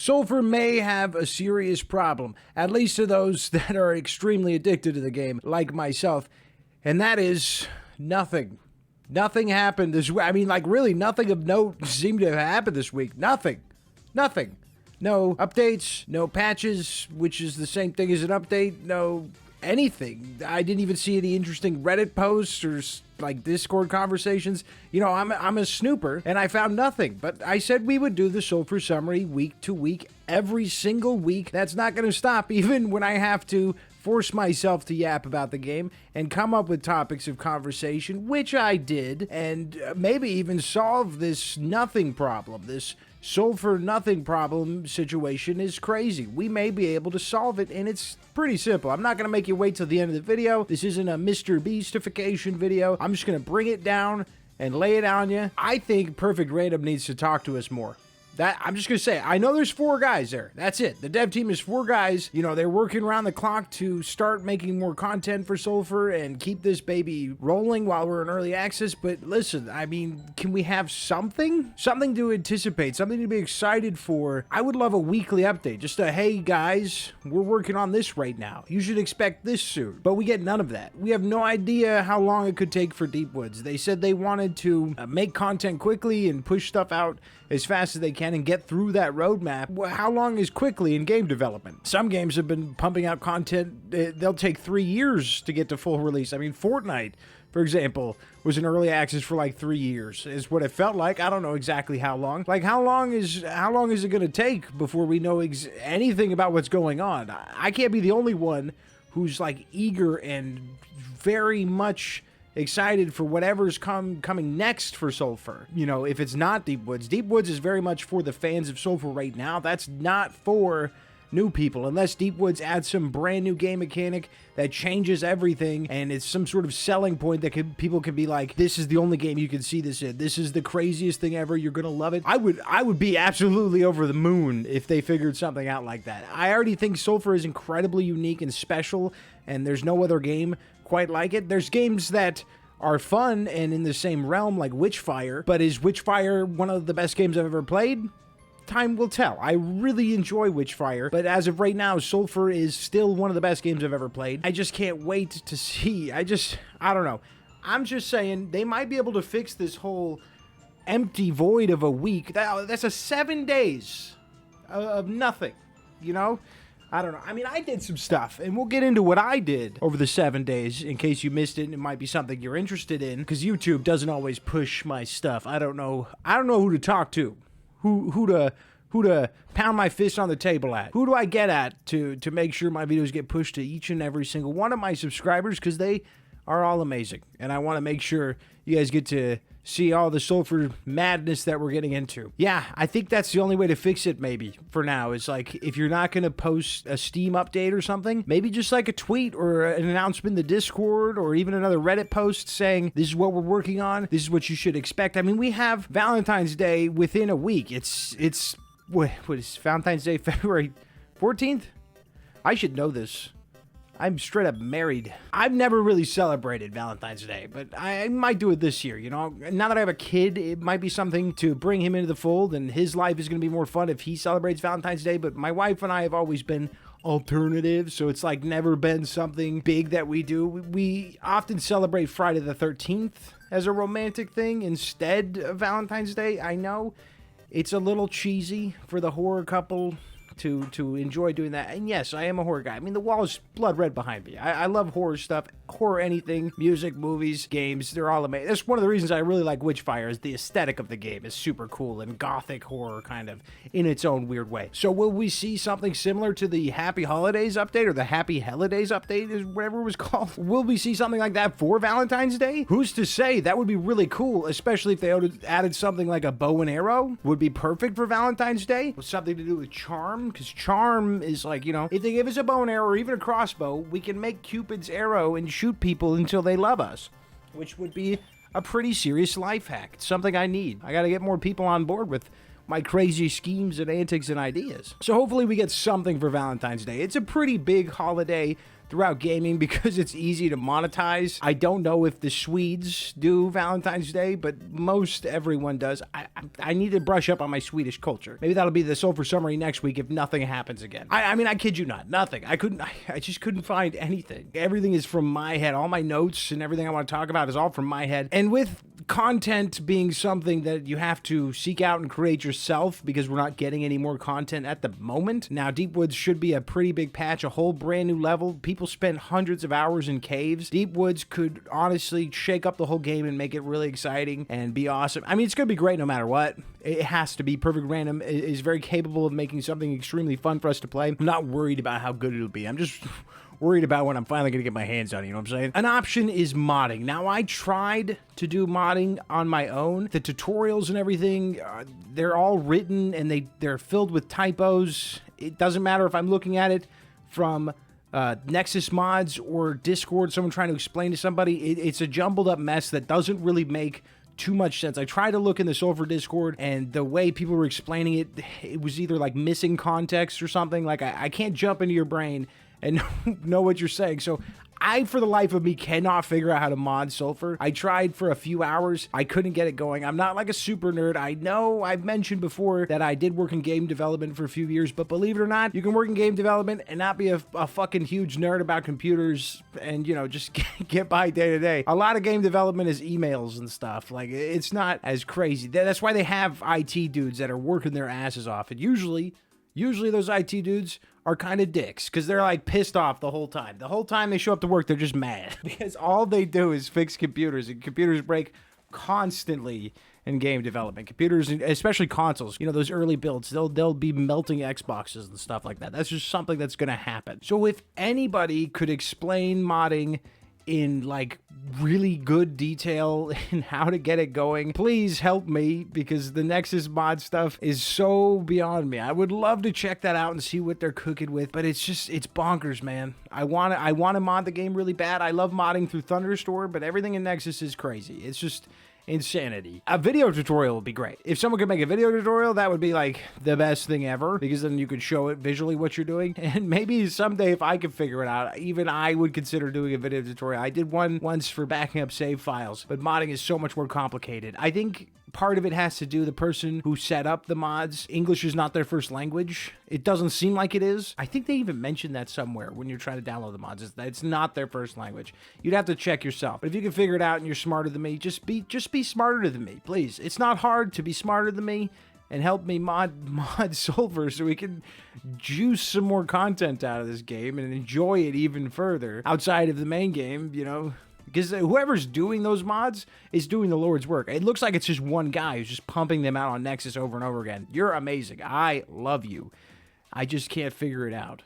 Sulfur may have a serious problem, at least to those that are extremely addicted to the game, like myself, and that is nothing. Nothing happened this week. I mean, like, really, nothing of note seemed to have happened this week. Nothing. Nothing. No updates, no patches, which is the same thing as an update, no anything. I didn't even see any interesting Reddit posts or like Discord conversations. You know, I'm a snooper, and I found nothing. But I said we would do the Sulfur Summary week to week, every single week. That's not going to stop, even when I have to force myself to yap about the game and come up with topics of conversation, which I did, and maybe even solve this nothing problem. This sulfur nothing problem situation is crazy. We may be able to solve it, and it's pretty simple. I'm not going to make you wait till the end of the video. This isn't a Mr. Beastification video. I'm just going to bring it down and lay it on you. I think Perfect Random needs to talk to us more. I'm just going to say, I know there's 4 guys there. That's it. The dev team is 4 guys. You know, they're working around the clock to start making more content for Sulfur and keep this baby rolling while we're in early access. But listen, I mean, can we have something? Something to anticipate, something to be excited for. I would love a weekly update. Just a, hey guys, we're working on this right now. You should expect this soon. But we get none of that. We have no idea how long it could take for Deep Woods. They said they wanted to make content quickly and push stuff out as fast as they can and get through that roadmap. Well, how long is quickly in game development? Some games have been pumping out content. They'll take 3 years to get to full release. I mean, Fortnite, for example, was in early access for like 3 years, is what it felt like. I don't know exactly how long. Like, how long is it going to take before we know anything about what's going on? I can't be the only one who's like eager and very much excited for whatever's coming next for Sulfur. You know, if it's not Deep Woods. Deep Woods is very much for the fans of Sulfur right now. That's not for new people, unless Deep Woods adds some brand new game mechanic that changes everything, and it's some sort of selling point that people can be like, this is the only game you can see this in. This is the craziest thing ever. You're gonna love it. I would be absolutely over the moon if they figured something out like that. I already think Sulfur is incredibly unique and special, and there's no other game quite like it. There's games that are fun and in the same realm, like Witchfire, but is Witchfire one of the best games I've ever played? Time will tell. I really enjoy Witchfire, but as of right now, Sulfur is still one of the best games I've ever played. I just can't wait to see. I don't know. I'm just saying, they might be able to fix this whole empty void of a week. That's a 7 days of nothing, you know? I don't know. I mean, I did some stuff, and we'll get into what I did over the 7 days in case you missed it, and it might be something you're interested in, because YouTube doesn't always push my stuff. I don't know who to talk to, who to pound my fist on the table at. Who do I get at to make sure my videos get pushed to each and every single one of my subscribers, because they are all amazing, and I want to make sure you guys get to see all the Sulfur madness that we're getting into. Yeah, I think that's the only way to fix it, maybe, for now, is like, if you're not going to post a Steam update or something, maybe just like a tweet or an announcement in the Discord or even another Reddit post saying, this is what we're working on, this is what you should expect. I mean, we have Valentine's Day within a week. It's what is Valentine's Day, February 14th? I should know this. I'm straight up married. I've never really celebrated Valentine's Day, but I might do it this year, you know? Now that I have a kid, it might be something to bring him into the fold, and his life is going to be more fun if he celebrates Valentine's Day, but my wife and I have always been alternative, so it's like never been something big that we do. We often celebrate Friday the 13th as a romantic thing instead of Valentine's Day. I know it's a little cheesy for the horror couple to enjoy doing that. And yes, I am a horror guy. I mean, the wall is blood red behind me. I love horror stuff, horror anything, music, movies, games, they're all amazing. That's one of the reasons I really like Witchfire, is the aesthetic of the game is super cool and gothic horror kind of in its own weird way. So will we see something similar to the Happy Holidays update, or the Happy Holidays update, is whatever it was called? Will we see something like that for Valentine's Day? Who's to say? That would be really cool, especially if they added something like a bow and arrow. Would be perfect for Valentine's Day. With something to do with charm, because charm is like, you know, if they give us a bow and arrow or even a crossbow, we can make Cupid's arrow and shoot people until they love us, which would be a pretty serious life hack. It's something I need. I got to get more people on board with my crazy schemes and antics and ideas. So hopefully we get something for Valentine's Day. It's a pretty big holiday throughout gaming because it's easy to monetize. I don't know if the Swedes do Valentine's Day, but most everyone does. I need to brush up on my Swedish culture. Maybe that'll be the SULFUR Summary next week if nothing happens again. I mean, I kid you not, nothing. I just couldn't find anything. Everything is from my head. All my notes and everything I want to talk about is all from my head. And with content being something that you have to seek out and create yourself because we're not getting any more content at the moment. Now, Deep Woods should be a pretty big patch, a whole brand new level. People spend hundreds of hours in caves. Deep Woods could honestly shake up the whole game and make it really exciting and be awesome. I mean, it's going to be great no matter what. It has to be. Perfect Random is very capable of making something extremely fun for us to play. I'm not worried about how good it'll be. I'm just worried about when I'm finally going to get my hands on it, you know what I'm saying? An option is modding. Now, I tried to do modding on my own. The tutorials and everything, they're all written and they're filled with typos. It doesn't matter if I'm looking at it from Nexus mods or Discord, someone trying to explain to somebody. It's a jumbled up mess that doesn't really make too much sense. I tried to look in the Sulfur Discord, and the way people were explaining it, it was either like missing context or something. Like I can't jump into your brain and know what you're saying. So I, for the life of me, cannot figure out how to mod Sulfur. I tried for a few hours. I couldn't get it going. I'm not like a super nerd. I know I've mentioned before that I did work in game development for a few years, but believe it or not, you can work in game development and not be a fucking huge nerd about computers and, you know, just get by day to day. A lot of game development is emails and stuff. Like, it's not as crazy. That's why they have IT dudes that are working their asses off. And usually those IT dudes are kind of dicks because they're like pissed off the whole time. The whole time they show up to work, they're just mad because all they do is fix computers, and computers break constantly in game development. Computers, especially consoles, you know, those early builds, they'll be melting Xboxes and stuff like that. That's just something that's going to happen. So if anybody could explain modding in like really good detail and how to get it going, please help me, because the Nexus mod stuff is so beyond me. I would love to check that out and see what they're cooking with, but it's bonkers, man. I want to mod the game really bad. I love modding through Thunderstore, but everything in Nexus is crazy. It's just insanity. A video tutorial would be great. If someone could make a video tutorial, that would be like the best thing ever, because then you could show it visually what you're doing. And maybe someday if I could figure it out, even I would consider doing a video tutorial. I did one once for backing up save files, but modding is so much more complicated. I think part of it has to do the person who set up the mods. English is not their first language. It doesn't seem like it is. I think they even mentioned that somewhere when you're trying to download the mods. It's not their first language. You'd have to check yourself. But if you can figure it out and you're smarter than me, just be smarter than me, please. It's not hard to be smarter than me and help me mod Sulfur so we can juice some more content out of this game and enjoy it even further outside of the main game, you know. Because whoever's doing those mods is doing the Lord's work. It looks like it's just one guy who's just pumping them out on Nexus over and over again. You're amazing. I love you. I just can't figure it out.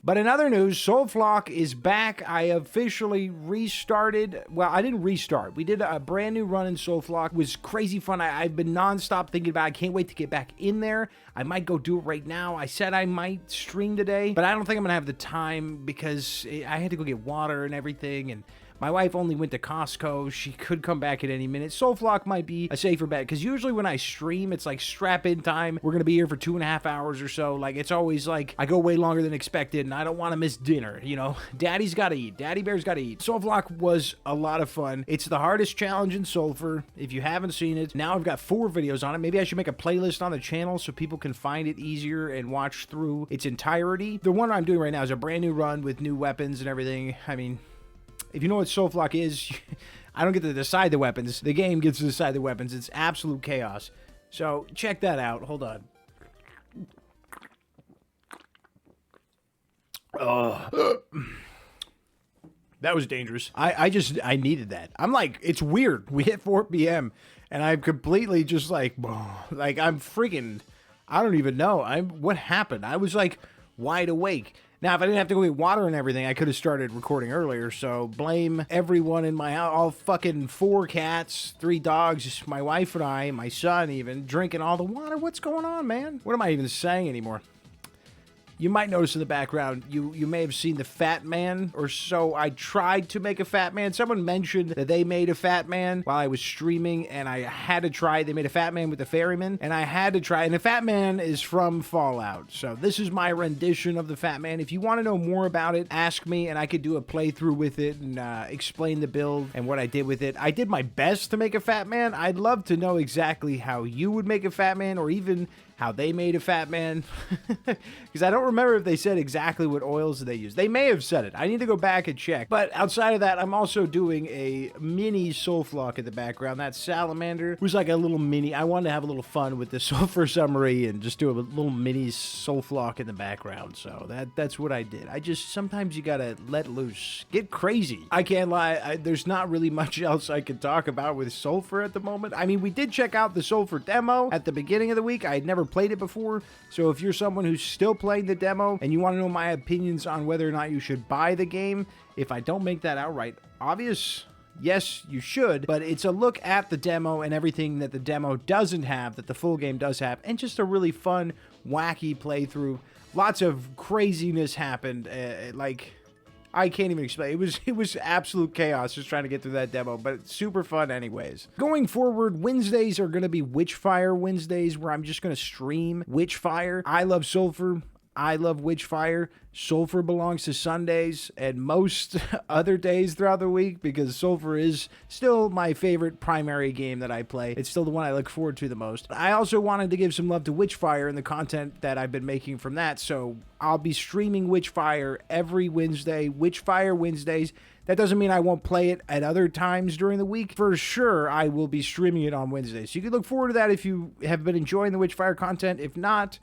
But in other news, Soulflock is back. I officially restarted. Well, I didn't restart. We did a brand new run in Soulflock. It was crazy fun. I've been nonstop thinking about it. I can't wait to get back in there. I might go do it right now. I said I might stream today, but I don't think I'm going to have the time because I had to go get water and everything, and my wife only went to Costco. She could come back at any minute. Soulflock might be a safer bet, because usually when I stream, it's like strap-in time. We're going to be here for 2.5 hours or so. Like, it's always like I go way longer than expected, and I don't want to miss dinner, you know? Daddy's got to eat. Daddy Bear's got to eat. Soulflock was a lot of fun. It's the hardest challenge in Sulfur. If you haven't seen it, now I've got 4 videos on it. Maybe I should make a playlist on the channel so people can find it easier and watch through its entirety. The one I'm doing right now is a brand new run with new weapons and everything. I mean, if you know what Soulflock is, I don't get to decide the weapons. The game gets to decide the weapons. It's absolute chaos. So check that out. Hold on. Oh, that was dangerous. I needed that. I'm like, it's weird. We hit 4 p.m. and I'm completely just like I'm freaking, I don't even know. What happened? I was like wide awake. Now, if I didn't have to go get water and everything, I could have started recording earlier, so blame everyone in my house. All fucking 4 cats, 3 dogs, just my wife and I, my son even, drinking all the water. What's going on, man? What am I even saying anymore? You might notice in the background, you may have seen the Fat Man or so. I tried to make a Fat Man. Someone mentioned that they made a Fat Man while I was streaming, and I had to try. They made a Fat Man with the Ferryman, and I had to try. And the Fat Man is from Fallout. So this is my rendition of the Fat Man. If you want to know more about it, ask me, and I could do a playthrough with it and explain the build and what I did with it. I did my best to make a Fat Man. I'd love to know exactly how you would make a Fat Man, or even how they made a Fat Man, because I don't remember if they said exactly what oils they used. They may have said it. I need to go back and check. But outside of that, I'm also doing a mini Sulflock in the background. That salamander was like a little mini. I wanted to have a little fun with the SULFUR Summary and just do a little mini Sulflock in the background. So that's what I did. Sometimes you gotta let loose, get crazy. I can't lie. There's not really much else I can talk about with Sulfur at the moment. I mean, we did check out the Sulfur demo at the beginning of the week. I had never played it before, so if you're someone who's still playing the demo and you want to know my opinions on whether or not you should buy the game, if I don't make that outright obvious, yes, you should, but it's a look at the demo and everything that the demo doesn't have that the full game does have, and just a really fun, wacky playthrough. Lots of craziness happened, like, I can't even explain. It was absolute chaos just trying to get through that demo, but it's super fun anyways. Going forward, Wednesdays are going to be Witchfire Wednesdays, where I'm just going to stream Witchfire. I love Sulfur. I love Witchfire. Sulfur belongs to Sundays and most other days throughout the week, because Sulfur is still my favorite primary game that I play. It's still the one I look forward to the most. I also wanted to give some love to Witchfire and the content that I've been making from that, so I'll be streaming Witchfire every Wednesday. Witchfire Wednesdays. That doesn't mean I won't play it at other times during the week. For sure, I will be streaming it on Wednesdays. So you can look forward to that if you have been enjoying the Witchfire content. If not,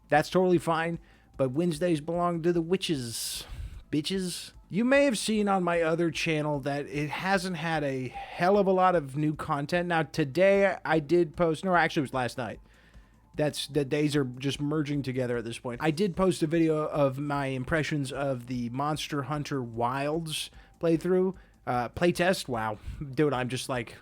that's totally fine. But Wednesdays belong to the witches, bitches. You may have seen on my other channel that it hasn't had a hell of a lot of new content. Now, today I did post, no, actually it was last night. The days are just merging together at this point. I did post a video of my impressions of the Monster Hunter Wilds playthrough, playtest. Wow, dude, I'm just like,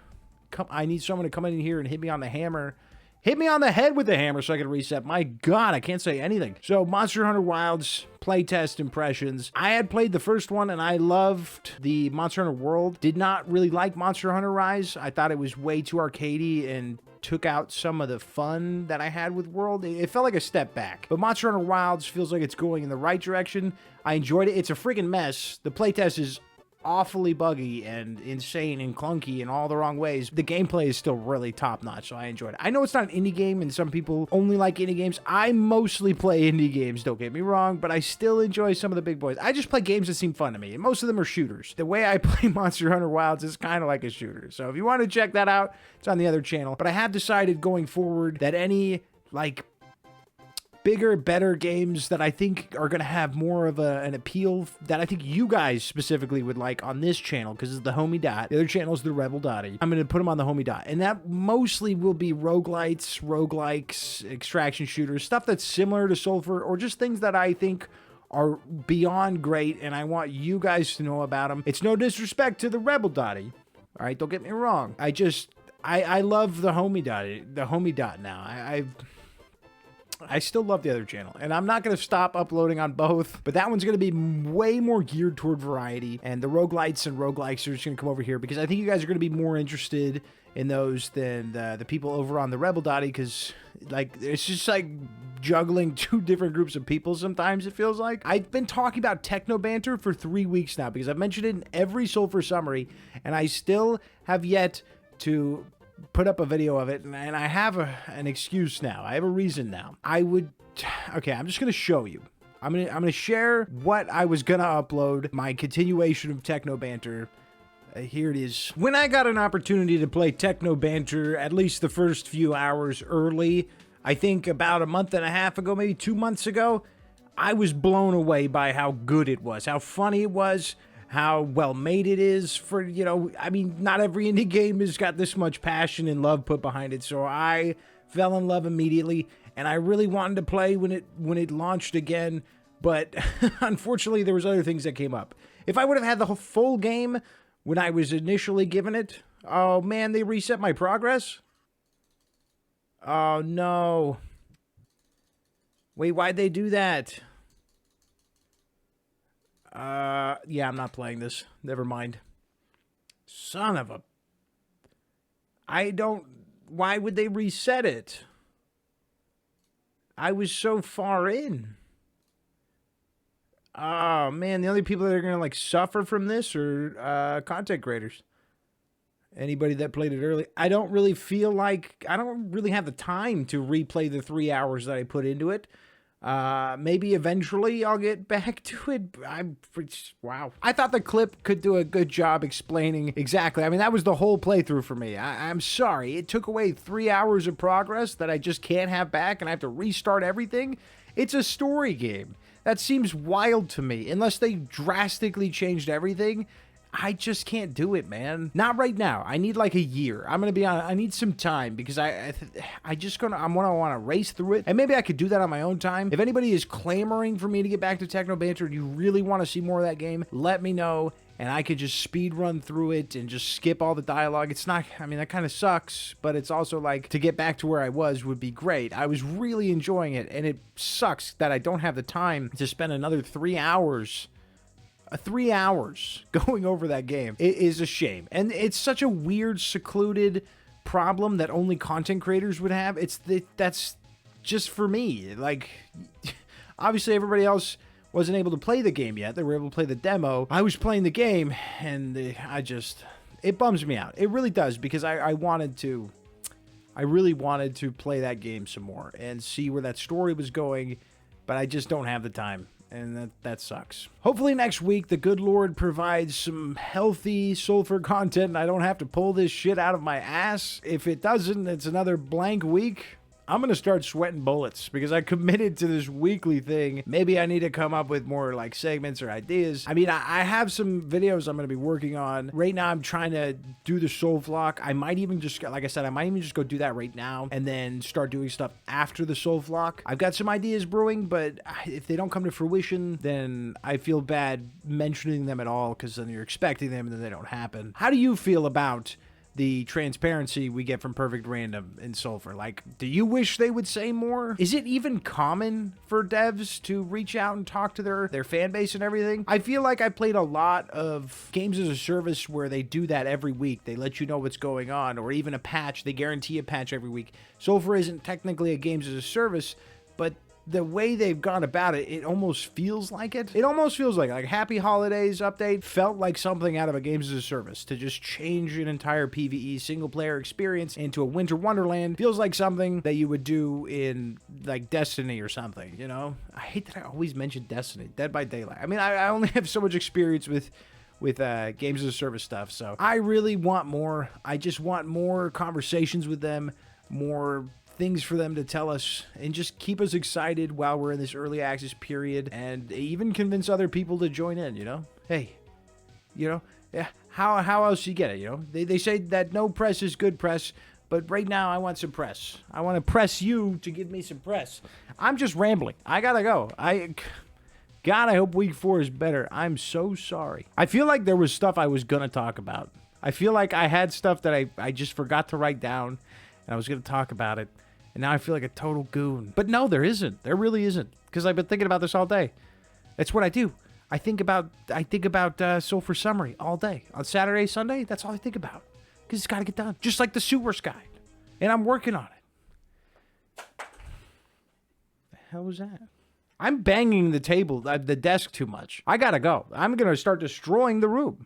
I need someone to come in here and hit me on the hammer. Hit me on the head with the hammer so I can reset. My God, I can't say anything. So, Monster Hunter Wilds playtest impressions. I had played the first one and I loved the Monster Hunter World. Did not really like Monster Hunter Rise. I thought it was way too arcadey and took out some of the fun that I had with World. It felt like a step back. But Monster Hunter Wilds feels like it's going in the right direction. I enjoyed it. It's a freaking mess. The playtest is awfully buggy and insane and clunky in all the wrong ways. The gameplay is still really top-notch, so I enjoyed it. I know it's not an indie game, and some people only like indie games. I mostly play indie games, don't get me wrong, but I still enjoy some of the big boys. I just play games that seem fun to me, and most of them are shooters. The way I play Monster Hunter Wilds is kind of like a shooter, so if you want to check that out, it's on the other channel. But I have decided going forward that any, like, bigger, better games that I think are going to have more of an appeal that I think you guys specifically would like on this channel, because it's the Homie Dot. The other channel is the Rebel Dotty. I'm going to put them on the Homie Dot. And that mostly will be roguelites, roguelikes, extraction shooters, stuff that's similar to Sulfur, or just things that I think are beyond great, and I want you guys to know about them. It's no disrespect to the Rebel Dotty. All right, don't get me wrong. I love the Homie Dotty, the Homie Dot now. I still love the other channel, and I'm not going to stop uploading on both, but that one's going to be way more geared toward variety, and the roguelites and roguelikes are just going to come over here, because I think you guys are going to be more interested in those than the people over on the Rebel Dotty, because, like, it's just, like, juggling two different groups of people sometimes, it feels like. I've been talking about techno banter for 3 weeks now, because I've mentioned it in every SULFUR Summary, and I still have yet to put up a video of it, and I have an excuse now. I have a reason now. Okay, I'm just going to show you. I'm gonna share what I was going to upload, my continuation of Techno Banter. Here it is. When I got an opportunity to play Techno Banter, at least the first few hours early, I think about a month and a half ago, maybe 2 months ago, I was blown away by how good it was, how funny it was, how well made it is for, you know, I mean, not every indie game has got this much passion and love put behind it, so I fell in love immediately, and I really wanted to play when it launched again, but unfortunately there was other things that came up. If I would have had the full game when I was initially given it, oh man, they reset my progress? Oh no. Wait, why'd they do that? Yeah, I'm not playing this. Never mind. Son of a... I don't... Why would they reset it? I was so far in. Oh, man, the only people that are going to, like, suffer from this are content creators. Anybody that played it early. I don't really feel like... I don't really have the time to replay the 3 hours that I put into it. Maybe eventually I'll get back to it. Wow. I thought the clip could do a good job explaining exactly. I mean, that was the whole playthrough for me. I'm sorry. It took away 3 hours of progress that I just can't have back, and I have to restart everything. It's a story game. That seems wild to me. Unless they drastically changed everything, I just can't do it, man. Not right now. I need like a year. I'm gonna be honest. I need some time because I'm gonna want to race through it, and maybe I could do that on my own time. If anybody is clamoring for me to get back to Techno Banter, and you really want to see more of that game, let me know, and I could just speed run through it and just skip all the dialogue. It's not. I mean, that kind of sucks, but it's also like to get back to where I was would be great. I was really enjoying it, and it sucks that I don't have the time to spend another 3 hours. 3 hours going over that game. It is a shame. And it's such a weird, secluded problem that only content creators would have. That's just for me. Like, obviously everybody else wasn't able to play the game yet. They were able to play the demo. I was playing the game, and it bums me out. It really does, because I really wanted to play that game some more and see where that story was going, but I just don't have the time. And that sucks. Hopefully next week, the good Lord provides some healthy sulfur content and I don't have to pull this shit out of my ass. If it doesn't, it's another blank week. I'm going to start sweating bullets because I committed to this weekly thing. Maybe I need to come up with more like segments or ideas. I mean, I have some videos I'm going to be working on. Right now, I'm trying to do the soul flock. I might even just, like I said, I might even just go do that right now and then start doing stuff after the soul flock. I've got some ideas brewing, but if they don't come to fruition, then I feel bad mentioning them at all because then you're expecting them and then they don't happen. How do you feel about the transparency we get from Perfect Random in Sulfur? Like, do you wish they would say more? Is it even common for devs to reach out and talk to their fan base and everything? I feel like I played a lot of games as a service where they do that every week. They let you know what's going on, or even a patch. They guarantee a patch every week. Sulfur isn't technically a games as a service, but the way they've gone about it, it almost feels like it. It almost feels like Happy Holidays update felt like something out of a games as a service. To just change an entire PvE single player experience into a winter wonderland feels like something that you would do in like Destiny or something, you know? I hate that I always mention Destiny, Dead by Daylight. I mean, I only have so much experience with games as a service stuff, so I really want more. I just want more conversations with them, more things for them to tell us, and just keep us excited while we're in this early access period, and even convince other people to join in, you know? Hey, you know, yeah, how else you get it, you know? They say that no press is good press, but right now I want some press. I want to press you to give me some press. I'm just rambling. I gotta go. God, I hope week 4 is better. I'm so sorry. I feel like there was stuff I was gonna talk about. I feel like I had stuff that I just forgot to write down, and I was gonna talk about it. And now I feel like a total goon. But no, there isn't. There really isn't. Because I've been thinking about this all day. That's what I do. I think about SULFUR Summary all day. On Saturday, Sunday, that's all I think about. Because it's got to get done. Just like the Sewers Guide. And I'm working on it. The hell was that? I'm banging the table, the desk too much. I got to go. I'm going to start destroying the room.